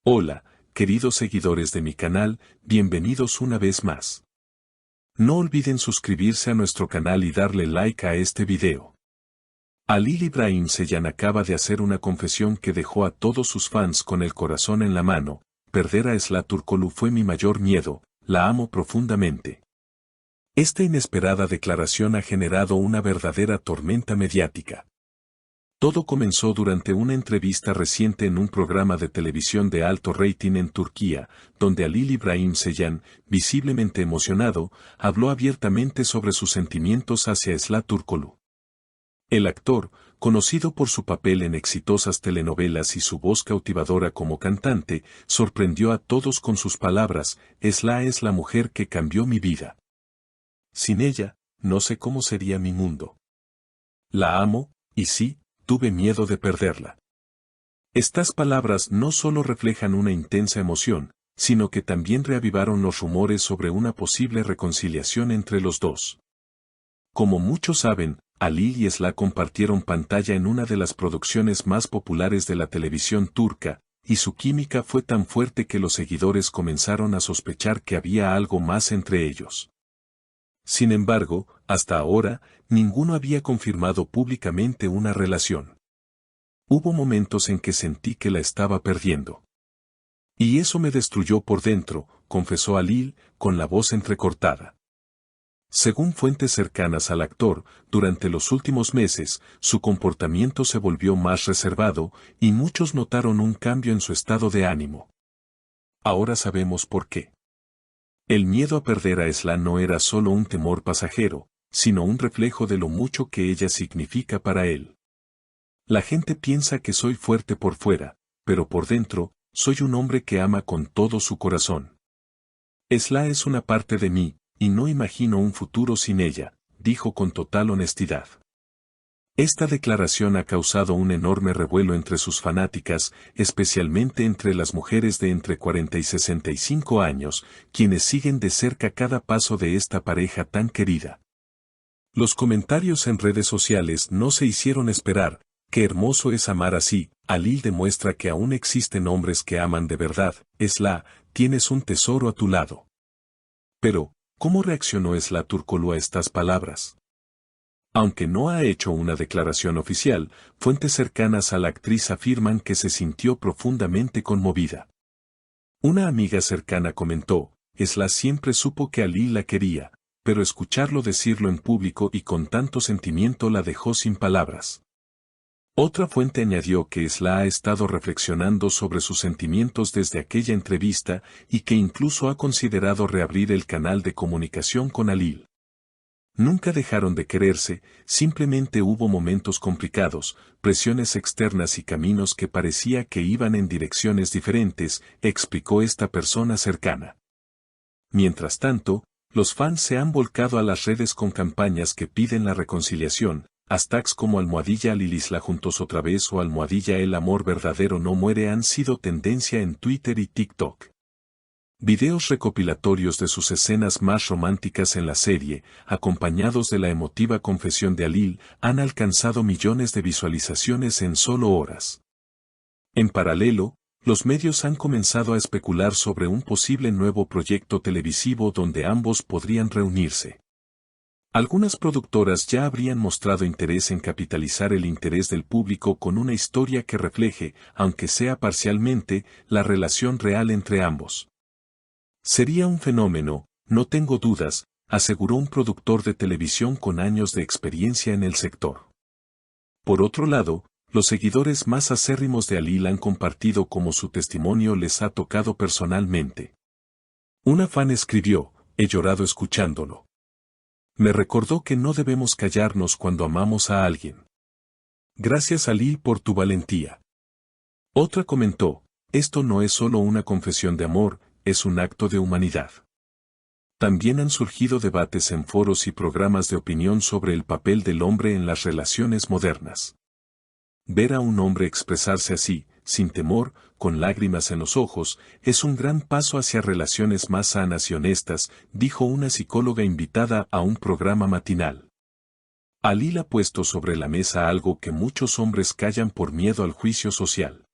Hola, queridos seguidores de mi canal, bienvenidos una vez más. No olviden suscribirse a nuestro canal y darle like a este video. Halil İbrahim Ceylan acaba de hacer una confesión que dejó a todos sus fans con el corazón en la mano. Perder a Esla Turkoglu fue mi mayor miedo, la amo profundamente. Esta inesperada declaración ha generado una verdadera tormenta mediática. Todo comenzó durante una entrevista reciente en un programa de televisión de alto rating en Turquía, donde Halil İbrahim Ceylan, visiblemente emocionado, habló abiertamente sobre sus sentimientos hacia Esla Turkoglu. El actor, conocido por su papel en exitosas telenovelas y su voz cautivadora como cantante, sorprendió a todos con sus palabras: Esla es la mujer que cambió mi vida. Sin ella, no sé cómo sería mi mundo. La amo, y sí, tuve miedo de perderla. Estas palabras no solo reflejan una intensa emoción, sino que también reavivaron los rumores sobre una posible reconciliación entre los dos. Como muchos saben, Halil y Esla compartieron pantalla en una de las producciones más populares de la televisión turca, y su química fue tan fuerte que los seguidores comenzaron a sospechar que había algo más entre ellos. Sin embargo, hasta ahora, ninguno había confirmado públicamente una relación. Hubo momentos en que sentí que la estaba perdiendo. Y eso me destruyó por dentro, confesó Halil, con la voz entrecortada. Según fuentes cercanas al actor, durante los últimos meses, su comportamiento se volvió más reservado, y muchos notaron un cambio en su estado de ánimo. Ahora sabemos por qué. El miedo a perder a Esla no era solo un temor pasajero, sino un reflejo de lo mucho que ella significa para él. La gente piensa que soy fuerte por fuera, pero por dentro, soy un hombre que ama con todo su corazón. Esla es una parte de mí, y no imagino un futuro sin ella, dijo con total honestidad. Esta declaración ha causado un enorme revuelo entre sus fanáticas, especialmente entre las mujeres de entre 40 y 65 años, quienes siguen de cerca cada paso de esta pareja tan querida. Los comentarios en redes sociales no se hicieron esperar. Qué hermoso es amar así. Halil demuestra que aún existen hombres que aman de verdad. Esla, tienes un tesoro a tu lado. Pero, ¿cómo reaccionó Esla Turkoglu a estas palabras? Aunque no ha hecho una declaración oficial, fuentes cercanas a la actriz afirman que se sintió profundamente conmovida. Una amiga cercana comentó: Esla siempre supo que Halil la quería, pero escucharlo decirlo en público y con tanto sentimiento la dejó sin palabras. Otra fuente añadió que Esla ha estado reflexionando sobre sus sentimientos desde aquella entrevista y que incluso ha considerado reabrir el canal de comunicación con Halil. Nunca dejaron de quererse, simplemente hubo momentos complicados, presiones externas y caminos que parecía que iban en direcciones diferentes, explicó esta persona cercana. Mientras tanto, los fans se han volcado a las redes con campañas que piden la reconciliación. Hashtags como #HalilIsla juntos otra vez o #El amor verdadero no muere han sido tendencia en Twitter y TikTok. Videos recopilatorios de sus escenas más románticas en la serie, acompañados de la emotiva confesión de Halil, han alcanzado millones de visualizaciones en solo horas. En paralelo, los medios han comenzado a especular sobre un posible nuevo proyecto televisivo donde ambos podrían reunirse. Algunas productoras ya habrían mostrado interés en capitalizar el interés del público con una historia que refleje, aunque sea parcialmente, la relación real entre ambos. Sería un fenómeno, no tengo dudas, aseguró un productor de televisión con años de experiencia en el sector. Por otro lado, los seguidores más acérrimos de Halil han compartido cómo su testimonio les ha tocado personalmente. Una fan escribió: he llorado escuchándolo. Me recordó que no debemos callarnos cuando amamos a alguien. Gracias Halil por tu valentía. Otra comentó: esto no es solo una confesión de amor, es un acto de humanidad. También han surgido debates en foros y programas de opinión sobre el papel del hombre en las relaciones modernas. Ver a un hombre expresarse así, sin temor, con lágrimas en los ojos, es un gran paso hacia relaciones más sanas y honestas, dijo una psicóloga invitada a un programa matinal. Halil ha puesto sobre la mesa algo que muchos hombres callan por miedo al juicio social.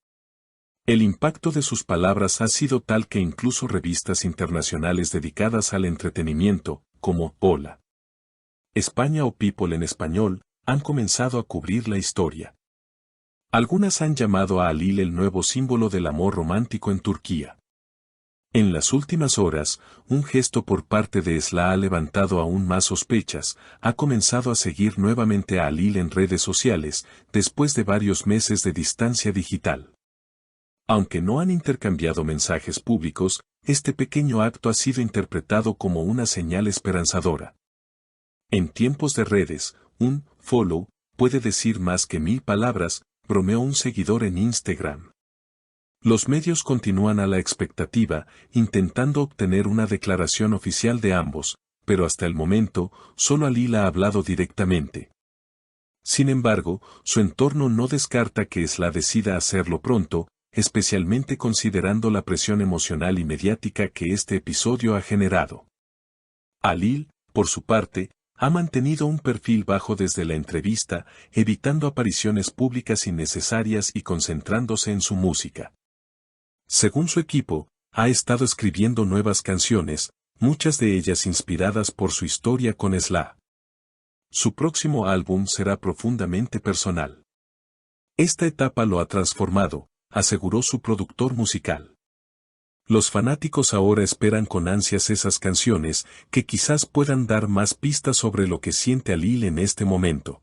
El impacto de sus palabras ha sido tal que incluso revistas internacionales dedicadas al entretenimiento, como Hola España o People en español, han comenzado a cubrir la historia. Algunas han llamado a Halil el nuevo símbolo del amor romántico en Turquía. En las últimas horas, un gesto por parte de Esla ha levantado aún más sospechas, ha comenzado a seguir nuevamente a Halil en redes sociales, después de varios meses de distancia digital. Aunque no han intercambiado mensajes públicos, este pequeño acto ha sido interpretado como una señal esperanzadora. En tiempos de redes, un follow puede decir más que 1000 palabras, bromeó un seguidor en Instagram. Los medios continúan a la expectativa, intentando obtener una declaración oficial de ambos, pero hasta el momento, solo Halil ha hablado directamente. Sin embargo, su entorno no descarta que Esla decida hacerlo pronto, especialmente considerando la presión emocional y mediática que este episodio ha generado. Halil, por su parte, ha mantenido un perfil bajo desde la entrevista, evitando apariciones públicas innecesarias y concentrándose en su música. Según su equipo, ha estado escribiendo nuevas canciones, muchas de ellas inspiradas por su historia con Esla. Su próximo álbum será profundamente personal. Esta etapa lo ha transformado, aseguró su productor musical. Los fanáticos ahora esperan con ansias esas canciones, que quizás puedan dar más pistas sobre lo que siente Halil en este momento.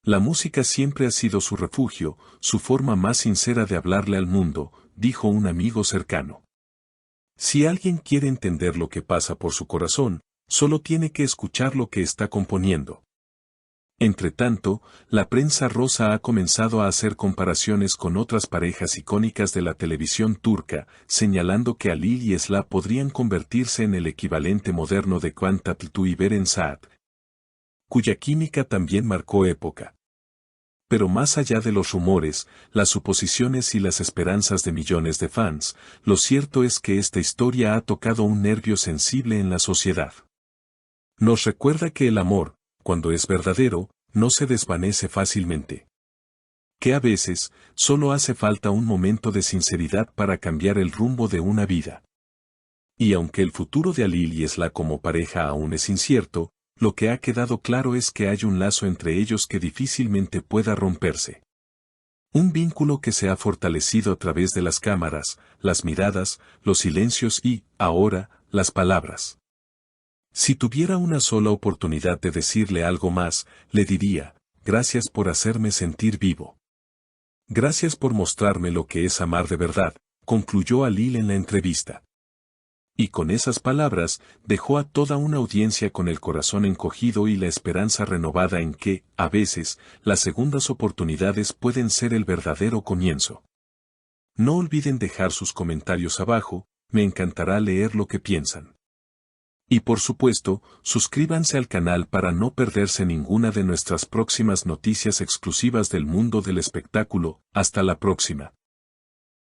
La música siempre ha sido su refugio, su forma más sincera de hablarle al mundo, dijo un amigo cercano. Si alguien quiere entender lo que pasa por su corazón, solo tiene que escuchar lo que está componiendo. Entretanto, la prensa rosa ha comenzado a hacer comparaciones con otras parejas icónicas de la televisión turca, señalando que Halil y Esla podrían convertirse en el equivalente moderno de Kıvanç Tatlıtuğ y Beren Saat, cuya química también marcó época. Pero más allá de los rumores, las suposiciones y las esperanzas de millones de fans, lo cierto es que esta historia ha tocado un nervio sensible en la sociedad. Nos recuerda que el amor, cuando es verdadero, no se desvanece fácilmente. Que a veces, solo hace falta un momento de sinceridad para cambiar el rumbo de una vida. Y aunque el futuro de Halil y Esla como pareja aún es incierto, lo que ha quedado claro es que hay un lazo entre ellos que difícilmente pueda romperse. Un vínculo que se ha fortalecido a través de las cámaras, las miradas, los silencios y, ahora, las palabras. Si tuviera una sola oportunidad de decirle algo más, le diría, gracias por hacerme sentir vivo. Gracias por mostrarme lo que es amar de verdad, concluyó Halil en la entrevista. Y con esas palabras, dejó a toda una audiencia con el corazón encogido y la esperanza renovada en que, a veces, las segundas oportunidades pueden ser el verdadero comienzo. No olviden dejar sus comentarios abajo, me encantará leer lo que piensan. Y por supuesto, suscríbanse al canal para no perderse ninguna de nuestras próximas noticias exclusivas del mundo del espectáculo. Hasta la próxima.